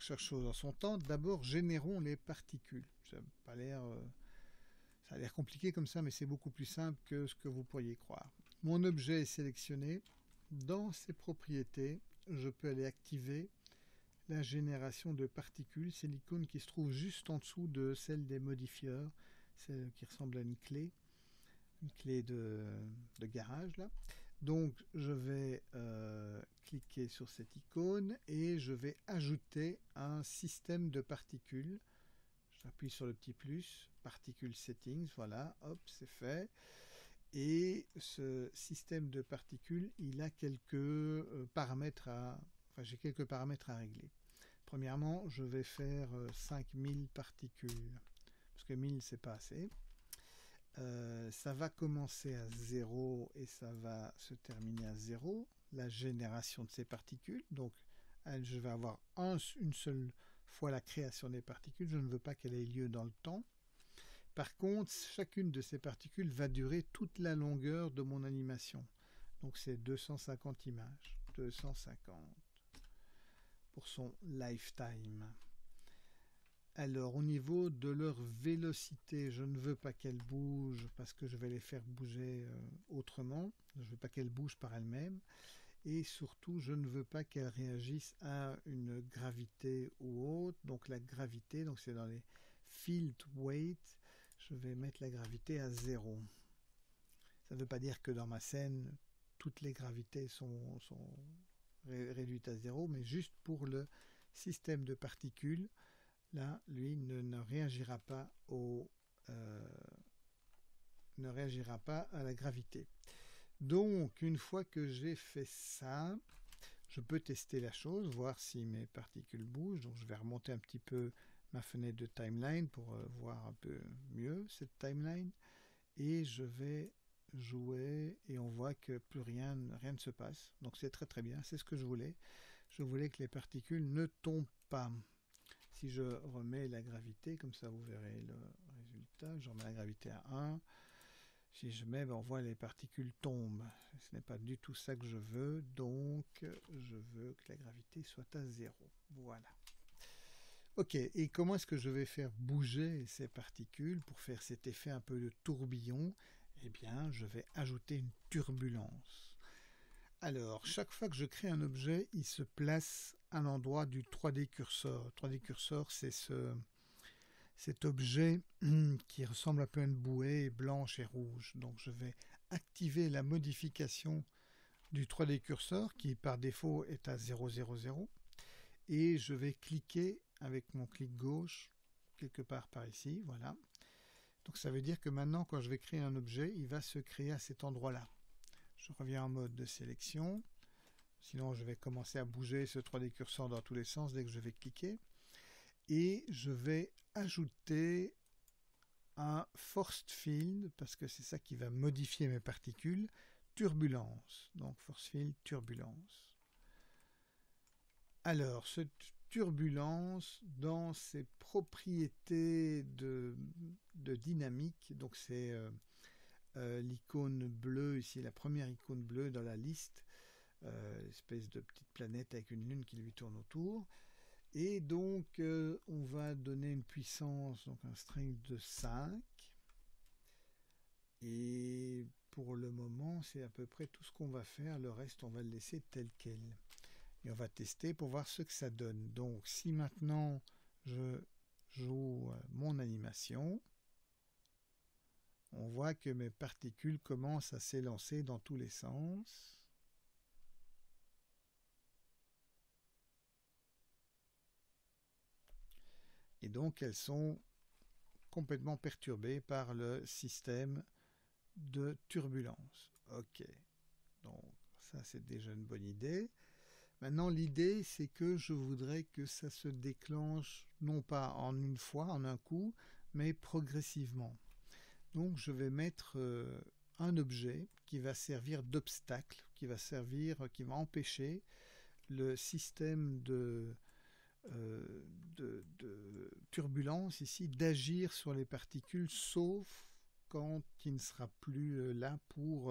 chaque chose en son temps. D'abord, générons les particules. Ça a l'air compliqué comme ça, mais c'est beaucoup plus simple que ce que vous pourriez croire. Mon objet est sélectionné. Dans ses propriétés, je peux aller activer la génération de particules. C'est l'icône qui se trouve juste en dessous de celle des modifieurs, celle qui ressemble à une clé de garage là. Donc je vais cliquer sur cette icône et je vais ajouter un système de particules. J'appuie sur le petit plus, particules settings, voilà, hop, c'est fait. Et ce système de particules, il a quelques paramètres j'ai quelques paramètres à régler. Premièrement, je vais faire 5000 particules, parce que 1000 c'est pas assez. Ça va commencer à 0 et ça va se terminer à 0, la génération de ces particules. Donc je vais avoir une seule fois la création des particules, je ne veux pas qu'elle ait lieu dans le temps. Par contre, chacune de ces particules va durer toute la longueur de mon animation. Donc c'est 250 images, 250 pour son lifetime. Alors au niveau de leur vélocité, je ne veux pas qu'elles bougent parce que je vais les faire bouger autrement. Je ne veux pas qu'elles bougent par elles-mêmes. Et surtout, je ne veux pas qu'elles réagissent à une gravité ou autre. Donc la gravité, donc c'est dans les field weight, je vais mettre la gravité à 0. Ça ne veut pas dire que dans ma scène, toutes les gravités sont réduites à 0, mais juste pour le système de particules. Là, lui ne réagira pas à la gravité. Donc, une fois que j'ai fait ça, je peux tester la chose, voir si mes particules bougent. Donc, je vais remonter un petit peu ma fenêtre de timeline pour voir un peu mieux cette timeline. Et je vais jouer et on voit que plus rien ne se passe. Donc, c'est très très bien, c'est ce que je voulais. Je voulais que les particules ne tombent pas. Si je remets la gravité, comme ça vous verrez le résultat, je remets la gravité à 1. Si je mets, on voit les particules tombent. Ce n'est pas du tout ça que je veux, donc je veux que la gravité soit à 0. Voilà. Ok, et comment est-ce que je vais faire bouger ces particules pour faire cet effet un peu de tourbillon? Eh bien, je vais ajouter une turbulence. Alors, chaque fois que je crée un objet, il se place à l'endroit du 3D cursor. 3D cursor, c'est cet objet qui ressemble un peu à une bouée blanche et rouge. Donc, je vais activer la modification du 3D cursor qui, par défaut, est à 0, 0, 0. Et je vais cliquer avec mon clic gauche, quelque part par ici, voilà. Donc, ça veut dire que maintenant, quand je vais créer un objet, il va se créer à cet endroit-là. Je reviens en mode de sélection. Sinon, je vais commencer à bouger ce 3D cursor dans tous les sens dès que je vais cliquer. Et je vais ajouter un force field, parce que c'est ça qui va modifier mes particules, turbulence. Donc, force field, turbulence. Alors, cette turbulence, dans ses propriétés de dynamique, donc c'est l'icône bleue, ici la première icône bleue dans la liste, espèce de petite planète avec une lune qui lui tourne autour. Et donc on va donner une puissance, donc un string de 5. Et pour le moment, c'est à peu près tout ce qu'on va faire. Le reste, on va le laisser tel quel. Et on va tester pour voir ce que ça donne. Donc si maintenant je joue mon animation, on voit que mes particules commencent à s'élancer dans tous les sens. Et donc elles sont complètement perturbées par le système de turbulence. Ok, donc ça c'est déjà une bonne idée. Maintenant l'idée c'est que je voudrais que ça se déclenche non pas en une fois, en un coup, mais progressivement. Donc je vais mettre un objet qui va servir d'obstacle, qui va empêcher le système de turbulence ici d'agir sur les particules, sauf quand il ne sera plus là pour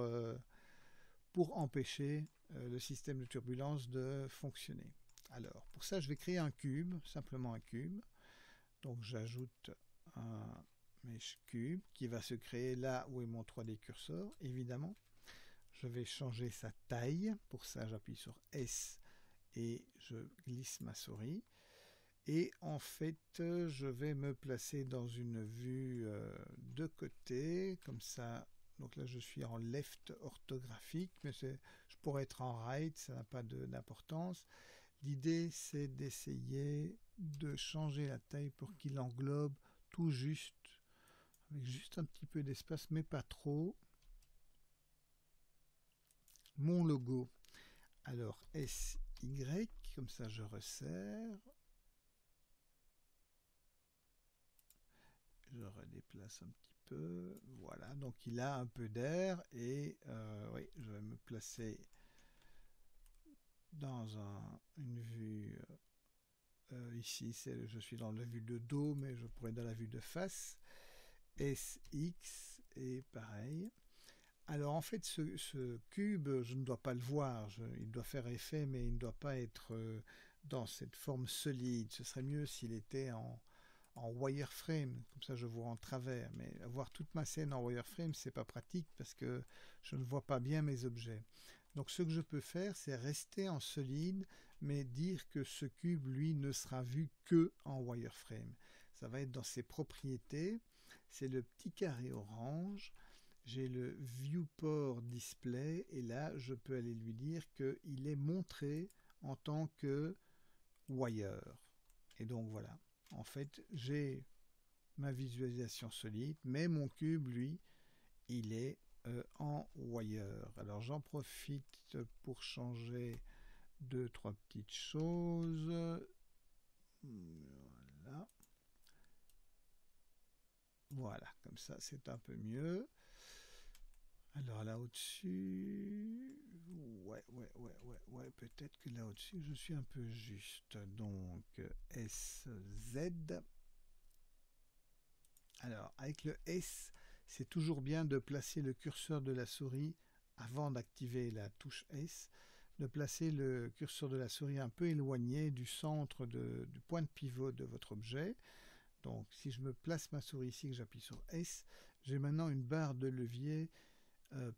empêcher le système de turbulence de fonctionner. Alors, pour ça, je vais créer un cube, simplement un cube. Donc, j'ajoute un mesh cube qui va se créer là où est mon 3D curseur, évidemment. Je vais changer sa taille. Pour ça, j'appuie sur S et je glisse ma souris. Et en fait, je vais me placer dans une vue de côté, comme ça. Donc là, je suis en left orthographique, mais je pourrais être en right, ça n'a pas d'importance. L'idée, c'est d'essayer de changer la taille pour qu'il englobe tout juste, avec juste un petit peu d'espace, mais pas trop, mon logo. Alors, SY, comme ça je resserre. Je redéplace un petit peu. Voilà, donc il a un peu d'air et oui, je vais me placer dans une vue. Ici, je suis dans la vue de dos, mais je pourrais être dans la vue de face. SX et pareil. Alors en fait, ce cube, je ne dois pas le voir. Il doit faire effet, mais il ne doit pas être dans cette forme solide. Ce serait mieux s'il était en wireframe, comme ça je vois en travers, mais avoir toute ma scène en wireframe, c'est pas pratique parce que je ne vois pas bien mes objets. Donc ce que je peux faire, c'est rester en solide, mais dire que ce cube, lui, ne sera vu que en wireframe. Ça va être dans ses propriétés, c'est le petit carré orange, j'ai le viewport display, et là je peux aller lui dire qu'il est montré en tant que wire. Et donc voilà. En fait, j'ai ma visualisation solide, mais mon cube, lui, il est en wire. Alors j'en profite pour changer 2-3 petites choses. Voilà. Voilà, comme ça c'est un peu mieux. Alors là au-dessus, ouais, peut-être que là au-dessus je suis un peu juste. Donc SZ. Alors avec le S, c'est toujours bien de placer le curseur de la souris avant d'activer la touche S, de placer le curseur de la souris un peu éloigné du centre du point de pivot de votre objet. Donc si je me place ma souris ici, que j'appuie sur S, j'ai maintenant une barre de levier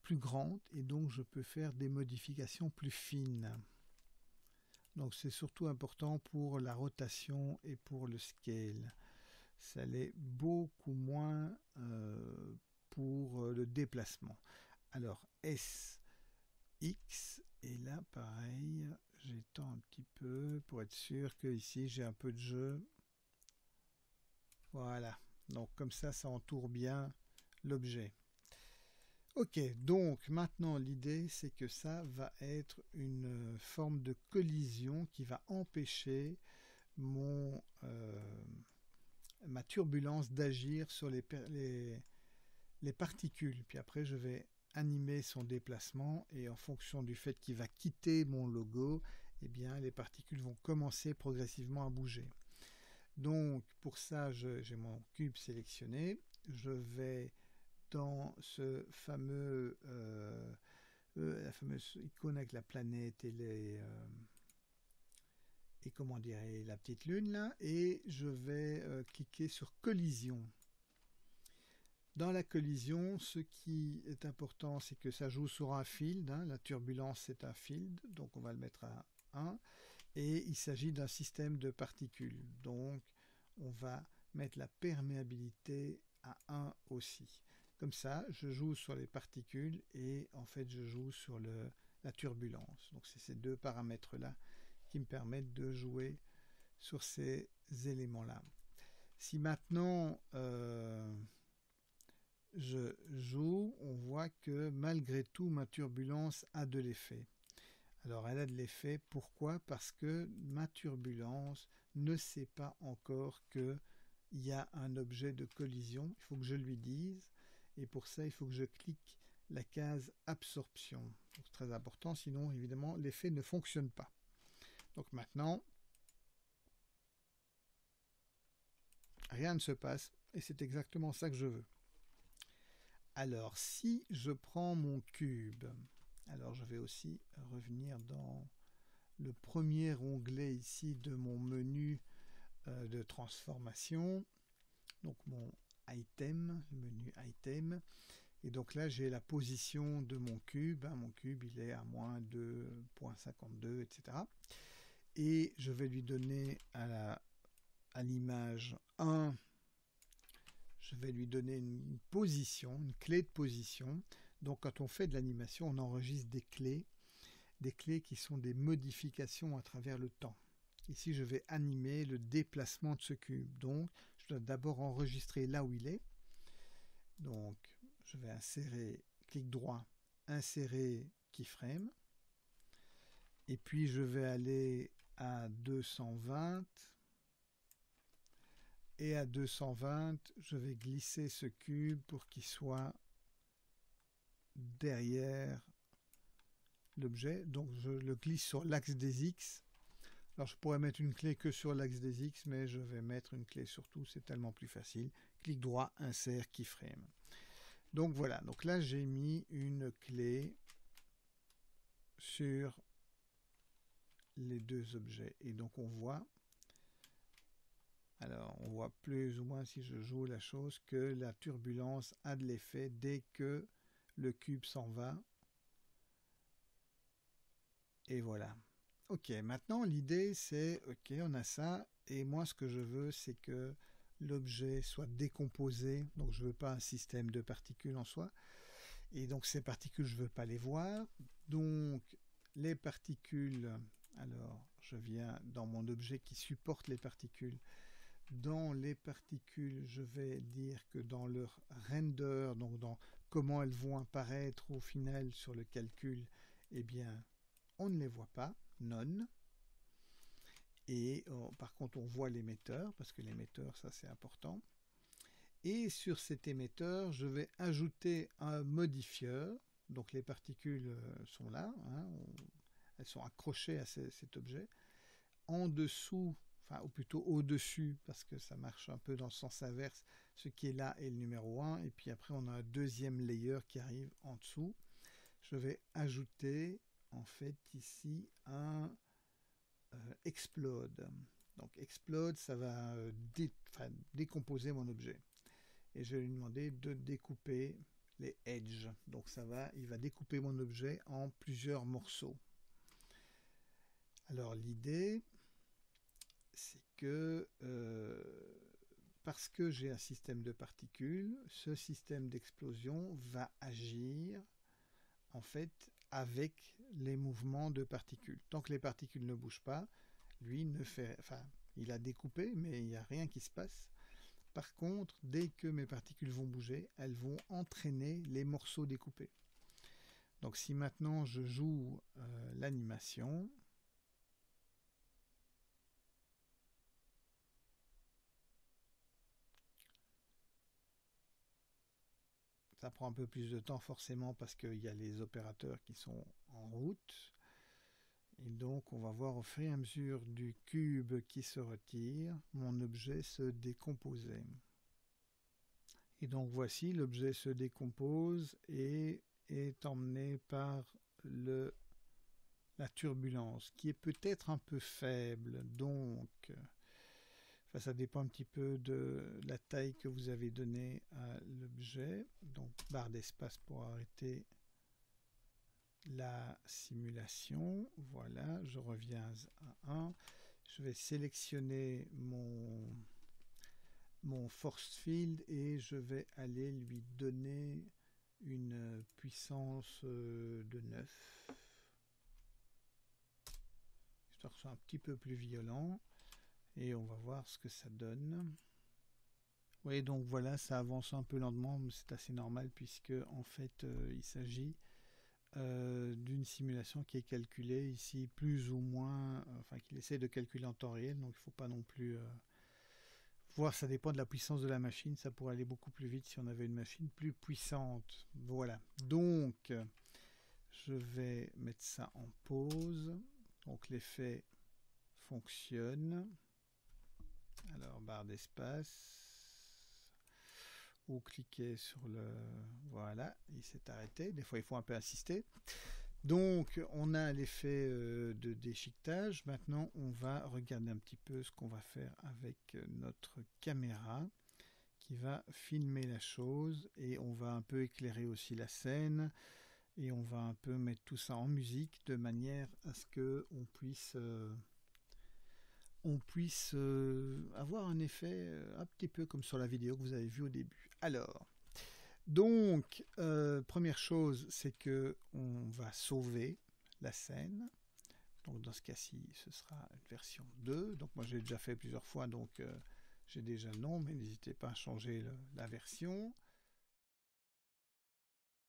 plus grande et donc je peux faire des modifications plus fines. Donc c'est surtout important pour la rotation et pour le scale. Ça l'est beaucoup moins pour le déplacement. Alors S, X, et là pareil, j'étends un petit peu pour être sûr que ici j'ai un peu de jeu. Voilà, donc comme ça entoure bien l'objet. Ok, donc maintenant l'idée c'est que ça va être une forme de collision qui va empêcher ma turbulence d'agir sur les particules. Puis après je vais animer son déplacement et en fonction du fait qu'il va quitter mon logo, eh bien les particules vont commencer progressivement à bouger. Donc pour ça j'ai mon cube sélectionné, je vais dans ce fameux la fameuse icône avec la planète et comment dire, la petite lune là, et je vais cliquer sur collision. Dans la collision, ce qui est important, c'est que ça joue sur un field, hein, la turbulence c'est un field, donc on va le mettre à 1, et il s'agit d'un système de particules, donc on va mettre la perméabilité à 1 aussi. Comme ça, je joue sur les particules et en fait je joue sur la turbulence. Donc c'est ces deux paramètres-là qui me permettent de jouer sur ces éléments-là. Si maintenant je joue, on voit que malgré tout ma turbulence a de l'effet. Alors elle a de l'effet, pourquoi? Parce que ma turbulence ne sait pas encore qu'il y a un objet de collision. Il faut que je lui dise. Et pour ça, il faut que je clique la case absorption. C'est très important, sinon évidemment l'effet ne fonctionne pas. Donc maintenant, rien ne se passe et c'est exactement ça que je veux. Alors si je prends mon cube, alors je vais aussi revenir dans le premier onglet ici de mon menu de transformation, donc mon item, le menu item, et donc là j'ai la position de mon cube, mon cube il est à moins 2,52, etc. Et je vais lui donner à l'image 1, je vais lui donner une position, une clé de position. Donc quand on fait de l'animation, on enregistre des clés qui sont des modifications à travers le temps. Ici, je vais animer le déplacement de ce cube. Donc, je dois d'abord enregistrer là où il est. Donc, je vais insérer, clic droit, insérer keyframe. Et puis, je vais aller à 220. Et à 220, je vais glisser ce cube pour qu'il soit derrière l'objet. Donc, je le glisse sur l'axe des X. Alors je pourrais mettre une clé que sur l'axe des X, mais je vais mettre une clé sur tout, c'est tellement plus facile. Clic droit, insère, keyframe. Donc voilà, donc là j'ai mis une clé sur les deux objets. Et donc on voit, alors on voit plus ou moins si je joue la chose, que la turbulence a de l'effet dès que le cube s'en va. Et voilà. Ok, maintenant l'idée c'est, ok, on a ça, et moi ce que je veux c'est que l'objet soit décomposé, donc je ne veux pas un système de particules en soi, et donc ces particules je ne veux pas les voir, donc les particules, alors je viens dans mon objet qui supporte les particules, dans les particules je vais dire que dans leur render, donc dans comment elles vont apparaître au final sur le calcul, eh bien on ne les voit pas, none. Et par contre on voit l'émetteur, parce que l'émetteur ça c'est important. Et sur cet émetteur je vais ajouter un modifieur, donc les particules sont là, elles sont accrochées à cet objet. En dessous, enfin ou plutôt au-dessus, parce que ça marche un peu dans le sens inverse, ce qui est là est le numéro 1, et puis après on a un deuxième layer qui arrive en dessous. Je vais ajouter en fait ici un explode. Donc explode, ça va décomposer mon objet. Et je vais lui demander de découper les edges. Donc il va découper mon objet en plusieurs morceaux. Alors l'idée, c'est que parce que j'ai un système de particules, ce système d'explosion va agir en fait avec les mouvements de particules. Tant que les particules ne bougent pas, lui ne fait, enfin, il a découpé, mais il n'y a rien qui se passe. Par contre, dès que mes particules vont bouger, elles vont entraîner les morceaux découpés. Donc si maintenant je joue l'animation, ça prend un peu plus de temps forcément parce qu'il y a les opérateurs qui sont en route. Et donc on va voir au fur et à mesure du cube qui se retire, mon objet se décomposer. Et donc voici, l'objet se décompose et est emmené par la turbulence, qui est peut-être un peu faible. Donc, enfin, ça dépend un petit peu de la taille que vous avez donnée à l'objet. Donc, barre d'espace pour arrêter la simulation. Voilà, je reviens à 1. Je vais sélectionner mon force field et je vais aller lui donner une puissance de 9. Histoire que ce soit un petit peu plus violent. Et on va voir ce que ça donne. Oui, donc voilà, ça avance un peu lentement, mais c'est assez normal puisque en fait il s'agit d'une simulation qui est calculée ici plus ou moins, enfin qu'il essaie de calculer en temps réel, donc il ne faut pas non plus voir, ça dépend de la puissance de la machine, ça pourrait aller beaucoup plus vite si on avait une machine plus puissante. Voilà, donc je vais mettre ça en pause, donc l'effet fonctionne. Alors barre d'espace, ou cliquer sur le... Voilà, il s'est arrêté. Des fois il faut un peu insister. Donc, on a l'effet de déchiquetage. Maintenant, on va regarder un petit peu ce qu'on va faire avec notre caméra qui va filmer la chose et on va un peu éclairer aussi la scène et on va un peu mettre tout ça en musique de manière à ce que on puisse avoir un effet un petit peu comme sur la vidéo que vous avez vue au début. Alors, donc, première chose, c'est que on va sauver la scène. Donc dans ce cas-ci, ce sera une version 2. Donc moi j'ai déjà fait plusieurs fois, donc j'ai déjà le nom, mais n'hésitez pas à changer la version.